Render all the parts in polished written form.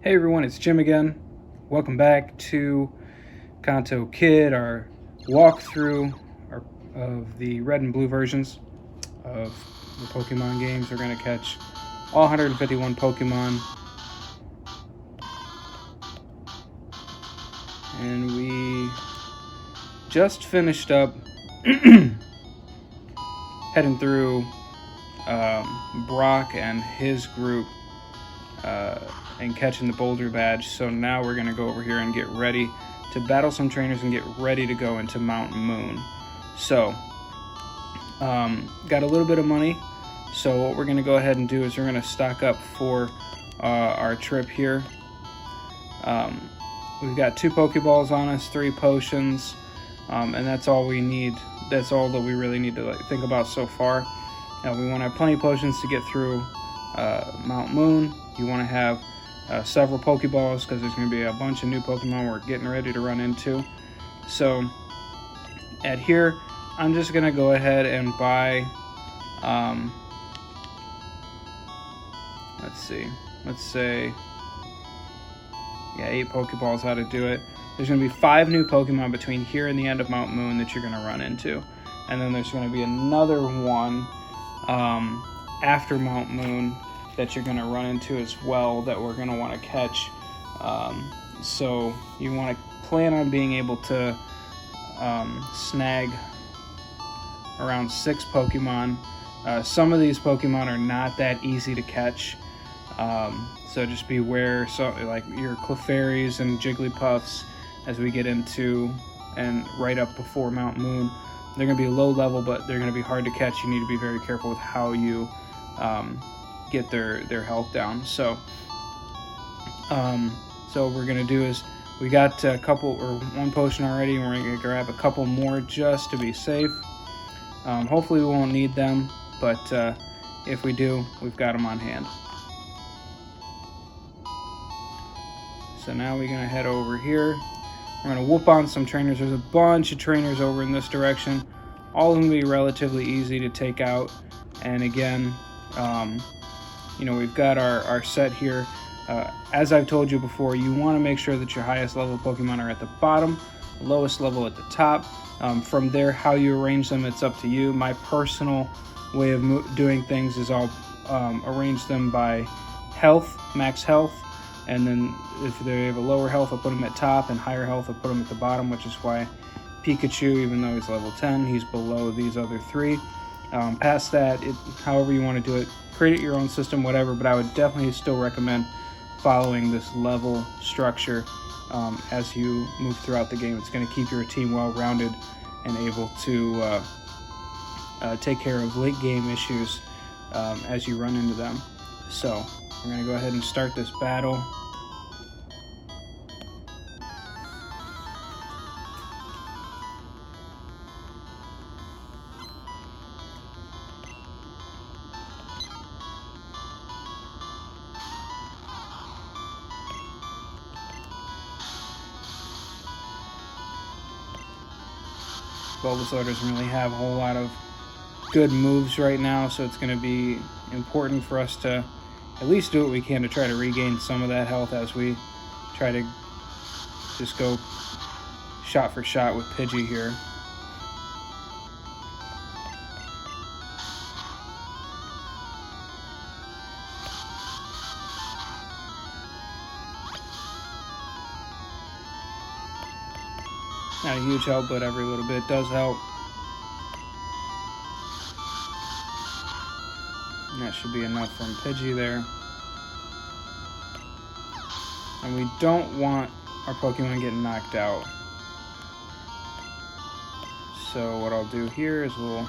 Hey everyone, it's Jim again. Welcome back to Kanto Kid, our walkthrough of the red and blue versions of the Pokemon games. We're going to catch all 151 Pokemon. And we just finished up heading through Brock and his group and catching the Boulder Badge. So now we're going to go over here and get ready to battle some trainers and get ready to go into Mountain Moon. So, got a little bit of money. So what we're going to go ahead and do is we're going to stock up for our trip here. We've got 2 Pokeballs on us, 3 potions, and that's all we need. That's all that we really need to think about so far. Now we want to have plenty of potions to get through Mount Moon. You want to have several Pokeballs because there's going to be a bunch of new Pokemon we're getting ready to run into. So at here, I'm just going to go ahead and buy, let's say, 8 Pokeballs, how to do it. There's going to be 5 new Pokemon between here and the end of Mount Moon that you're going to run into. And then there's going to be another one after Mount Moon that you're going to run into as well that we're going to want to catch. So you want to plan on being able to snag around 6 Pokemon. Some of these Pokemon are not that easy to catch. So just beware, so like your Clefairies and Jigglypuffs as we get into and right up before Mount Moon. They're going to be low level, but they're going to be hard to catch. You need to be very careful with how you get their health down. So what we're going to do is we got a couple or 1 potion already, and we're going to grab a couple more just to be safe. Hopefully we won't need them, but if we do, we've got them on hand. So now we're going to head over here. We're going to whoop on some trainers. There's a bunch of trainers over in this direction. All of them will be relatively easy to take out. And again, we've got our set here. As I've told you before, you want to make sure that your highest level Pokemon are at the bottom, lowest level at the top. From there, how you arrange them, it's up to you. My personal way of doing things is I'll arrange them by health, max health. And then if they have a lower health, I'll put them at top, and higher health, I'll put them at the bottom, which is why Pikachu, even though he's level 10, he's below these other 3. Past that, however you want to do it, create your own system, whatever, but I would definitely still recommend following this level structure as you move throughout the game. It's going to keep your team well-rounded and able to take care of late game issues as you run into them. So we're going to go ahead and start this battle. Bulbasaur doesn't really have a whole lot of good moves right now, so it's going to be important for us to at least do what we can to try to regain some of that health as we try to just go shot for shot with Pidgey here. Not a huge help, but every little bit does help. And that should be enough from Pidgey there. And we don't want our Pokemon getting knocked out. So what I'll do here is we'll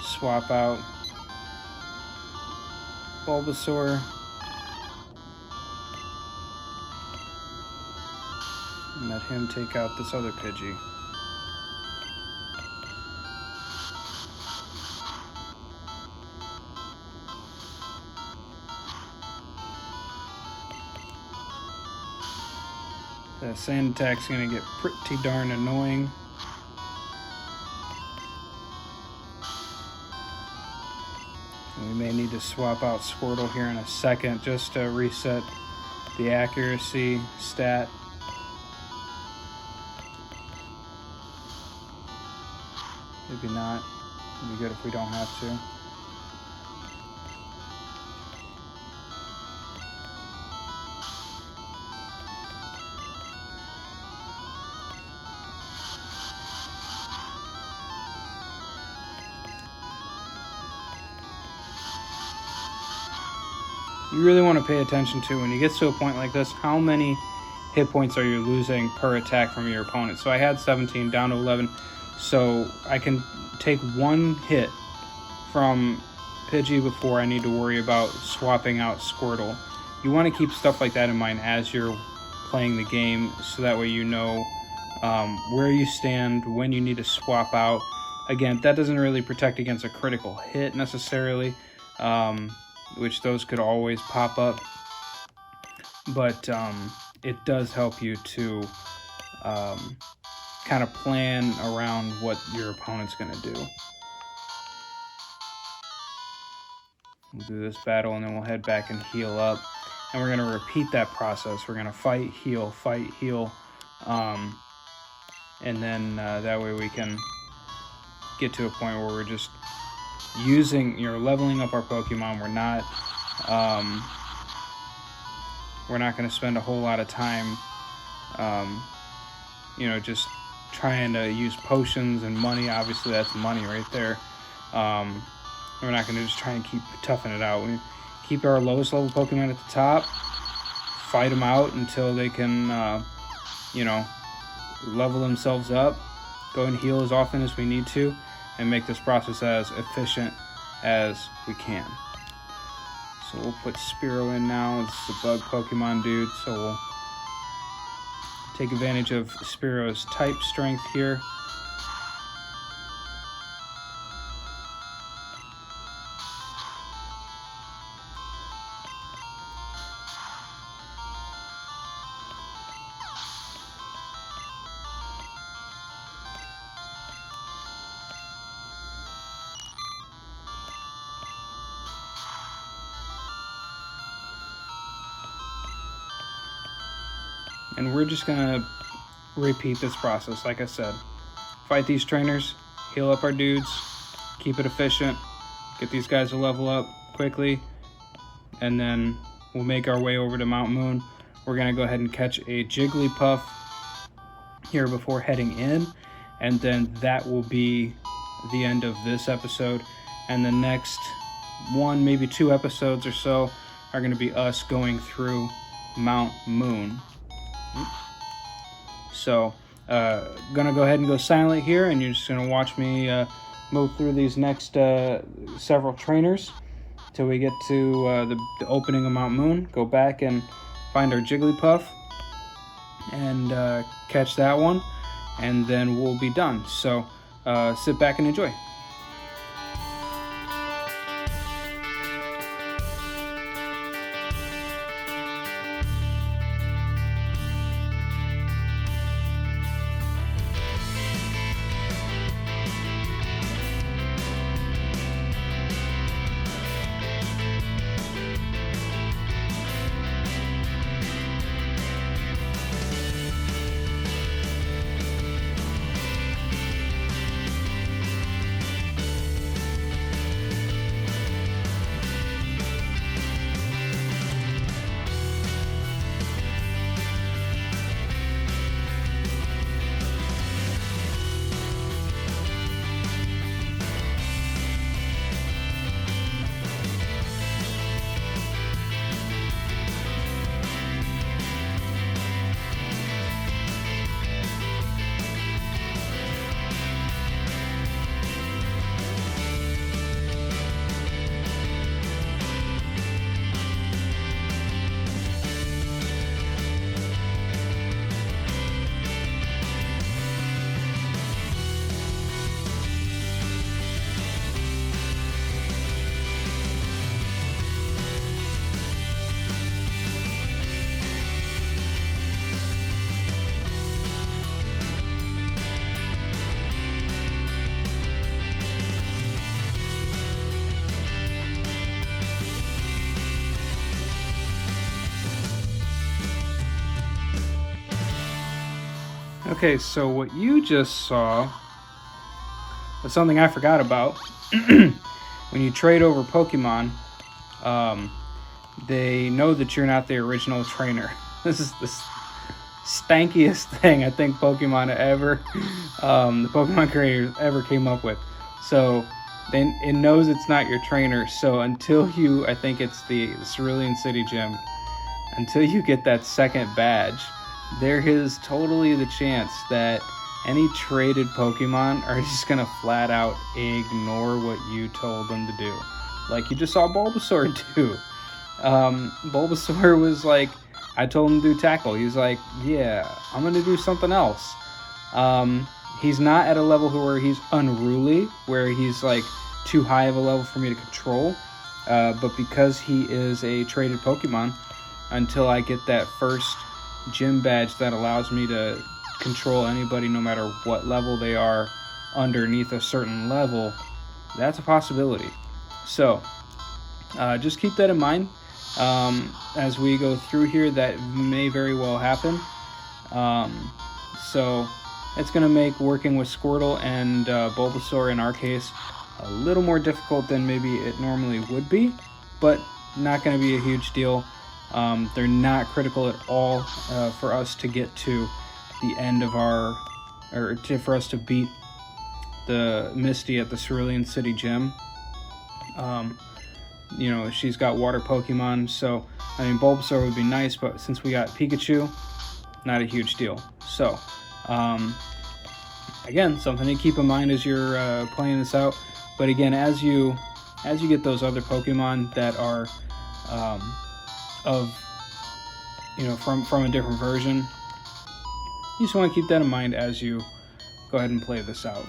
swap out Bulbasaur. And let him take out this other Pidgey. The sand attack's going to get pretty darn annoying. And we may need to swap out Squirtle here in a second just to reset the accuracy stat. Maybe not. It'd be good if we don't have to. You really want to pay attention to, when you get to a point like this, how many hit points are you losing per attack from your opponent. So I had 17 down to 11, so I can take one hit from Pidgey before I need to worry about swapping out Squirtle. You want to keep stuff like that in mind as you're playing the game, so that way you know where you stand, when you need to swap out. Again, that doesn't really protect against a critical hit necessarily, which those could always pop up, but it does help you to kind of plan around what your opponent's going to do. We'll do this battle, and then we'll head back and heal up, and we're going to repeat that process. We're going to fight, heal, and then that way we can get to a point where we're just using, leveling up our Pokemon. We're not going to spend a whole lot of time, just trying to use potions and money. Obviously, that's money right there. We're not going to just try and keep toughing it out. We keep our lowest level Pokemon at the top, fight them out until they can, level themselves up, go and heal as often as we need to, and make this process as efficient as we can. So we'll put Spearow in now. This is a bug Pokemon dude, so we'll take advantage of Spearow's type strength here. And we're just going to repeat this process, like I said. Fight these trainers, heal up our dudes, keep it efficient, get these guys to level up quickly, and then we'll make our way over to Mount Moon. We're going to go ahead and catch a Jigglypuff here before heading in, and then that will be the end of this episode. And the next one, maybe 2 episodes or so, are going to be us going through Mount Moon. So, gonna go ahead and go silent here, and you're just gonna watch me move through these next several trainers till we get to the opening of Mount Moon. Go back and find our Jigglypuff and catch that one, and then we'll be done. So, sit back and enjoy. Okay, so what you just saw was something I forgot about. When you trade over Pokemon, um, they know that you're not the original trainer. This is the stankiest thing I think the Pokemon creators ever came up with. So it knows it's not your trainer. So until I think it's the Cerulean City Gym, until you get that second badge, there is totally the chance that any traded Pokemon are just gonna flat out ignore what you told them to do. Like you just saw Bulbasaur do. Bulbasaur was like, I told him to do tackle. He's like, yeah, I'm gonna do something else. He's not at a level where he's unruly, where he's like too high of a level for me to control. But because he is a traded Pokemon, until I get that first gym badge that allows me to control anybody no matter what level they are underneath a certain level, that's a possibility. So just keep that in mind as we go through here. That may very well happen. So it's going to make working with Squirtle and Bulbasaur in our case a little more difficult than maybe it normally would be, but not going to be a huge deal. They're not critical at all for us to get to the end of for us to beat the Misty at the Cerulean City Gym. She's got water Pokemon, so I mean Bulbasaur would be nice, but since we got Pikachu, not a huge deal. So again, something to keep in mind as you're playing this out. But again, as you get those other Pokemon that are from a different version, you just want to keep that in mind as you go ahead and play this out.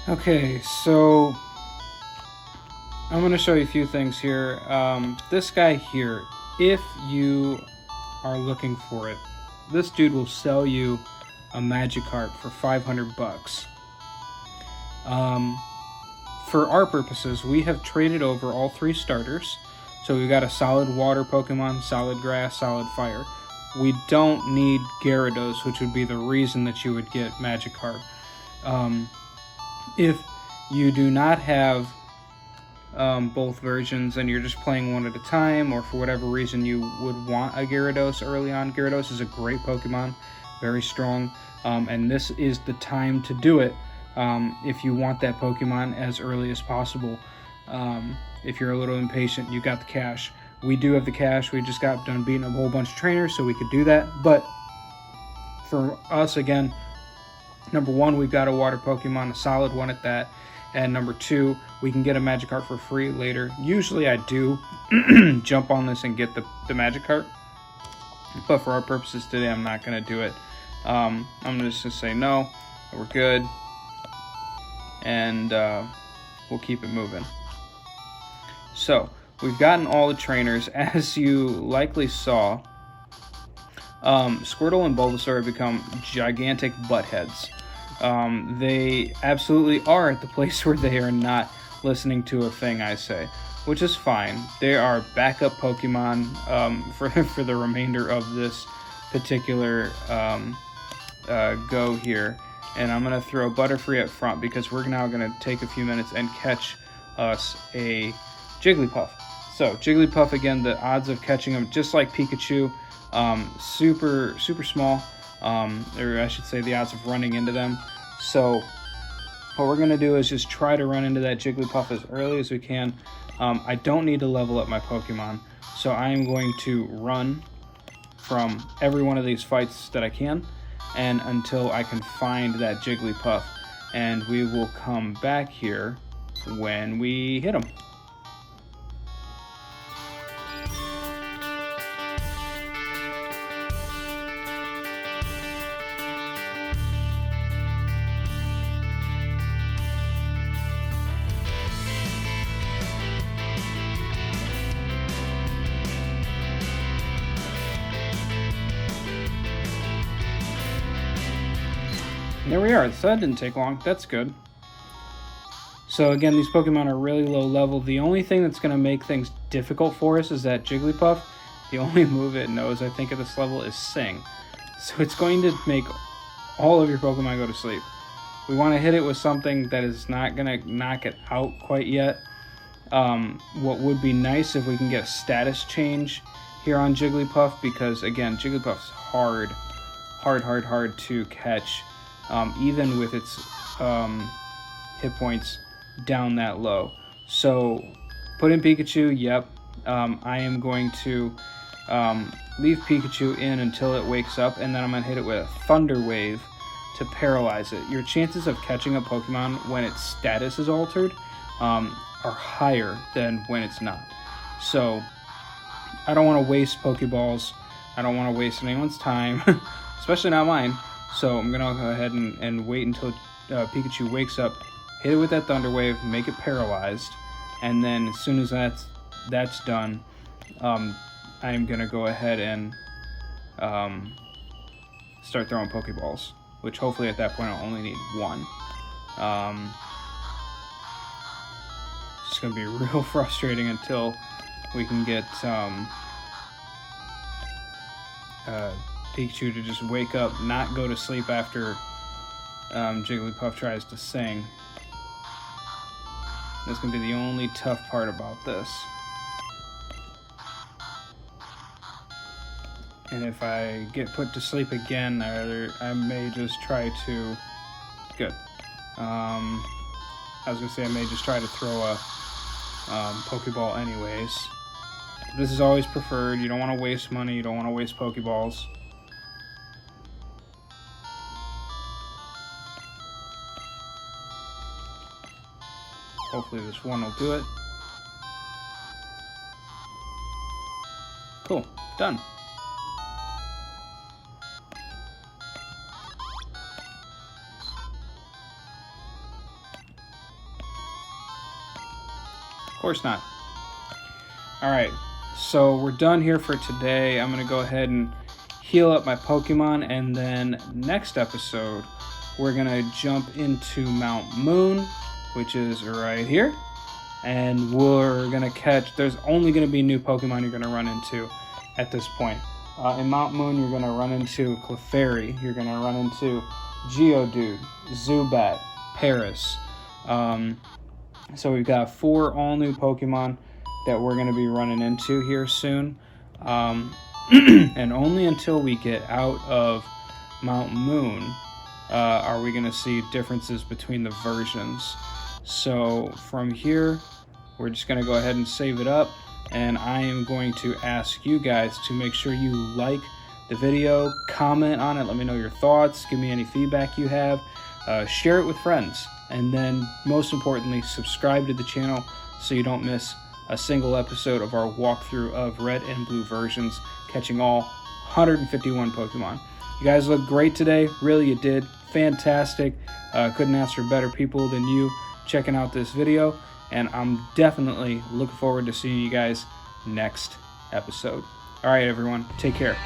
Okay, so I'm going to show you a few things here. This guy here, if you are looking for it, this dude will sell you a Magikarp for $500. For our purposes, we have traded over all three starters. So we've got a solid water Pokemon, solid grass, solid fire. We don't need Gyarados, which would be the reason that you would get Magikarp. If you do not have both versions and you're just playing one at a time, or for whatever reason you would want a Gyarados early on, Gyarados is a great Pokemon, very strong, and this is the time to do it if you want that Pokemon as early as possible. If you're a little impatient, you got the cash. We do have the cash. We just got done beating a whole bunch of trainers, so we could do that. But for us, again, number one, we've got a water Pokemon, a solid one at that. And number two, we can get a Magikarp for free later. Usually I do jump on this and get the Magikarp. But for our purposes today, I'm not going to do it. I'm just going to say no, we're good. and we'll keep it moving. So we've gotten all the trainers. As you likely saw, Squirtle and Bulbasaur have become gigantic buttheads. They absolutely are at the place where they are not listening to a thing I say, which is fine. They are backup Pokemon for the remainder of this particular go here. And I'm going to throw Butterfree up front because we're now going to take a few minutes and catch us a Jigglypuff. So Jigglypuff, again, the odds of catching them, just like Pikachu, super small, or I should say the odds of running into them. So what we're going to do is just try to run into that Jigglypuff as early as we can. I don't need to level up my Pokemon, so I am going to run from every one of these fights that I can, and until I can find that Jigglypuff, and we will come back here when we hit him. There we are, so that didn't take long, that's good. So again, these Pokemon are really low level. The only thing that's going to make things difficult for us is that Jigglypuff, the only move it knows, I think, at this level is Sing. So it's going to make all of your Pokemon go to sleep. We want to hit it with something that is not going to knock it out quite yet. What would be nice if we can get a status change here on Jigglypuff, because again, Jigglypuff's hard to catch. Even with its hit points down that low. So put in Pikachu, yep. I am going to leave Pikachu in until it wakes up, and then I'm going to hit it with a Thunder Wave to paralyze it. Your chances of catching a Pokemon when its status is altered are higher than when it's not. So I don't want to waste Pokeballs. I don't want to waste anyone's time, especially not mine. So I'm going to go ahead and wait until Pikachu wakes up, hit it with that Thunder Wave, make it paralyzed, and then as soon as that's done, I'm going to go ahead and start throwing Pokeballs, which hopefully at that point I'll only need one. It's going to be real frustrating until we can get Pikachu to just wake up, not go to sleep after Jigglypuff tries to sing. That's going to be the only tough part about this. And if I get put to sleep again, I may just try to... Good. I was going to say I may just try to throw a Pokeball anyways. This is always preferred. You don't want to waste money. You don't want to waste Pokeballs. Hopefully this one will do it. Cool. Done. Of course not. Alright, so we're done here for today. I'm going to go ahead and heal up my Pokemon, and then next episode we're going to jump into Mount Moon, which is right here, and we're going to catch, there's only going to be new Pokemon you're going to run into at this point. In Mount Moon, you're going to run into Clefairy, you're going to run into Geodude, Zubat, Paris. So we've got 4 all-new Pokemon that we're going to be running into here soon. And only until we get out of Mount Moon are we going to see differences between the versions. So from here, we're just going to go ahead and save it up, and I am going to ask you guys to make sure you like the video, comment on it, let me know your thoughts, give me any feedback you have, share it with friends, and then most importantly, subscribe to the channel so you don't miss a single episode of our walkthrough of red and blue versions, catching all 151 Pokemon. You guys look great today. Really, you did. Fantastic. Couldn't ask for better people than you checking out this video. And I'm definitely looking forward to seeing you guys next episode. All right, everyone. Take care.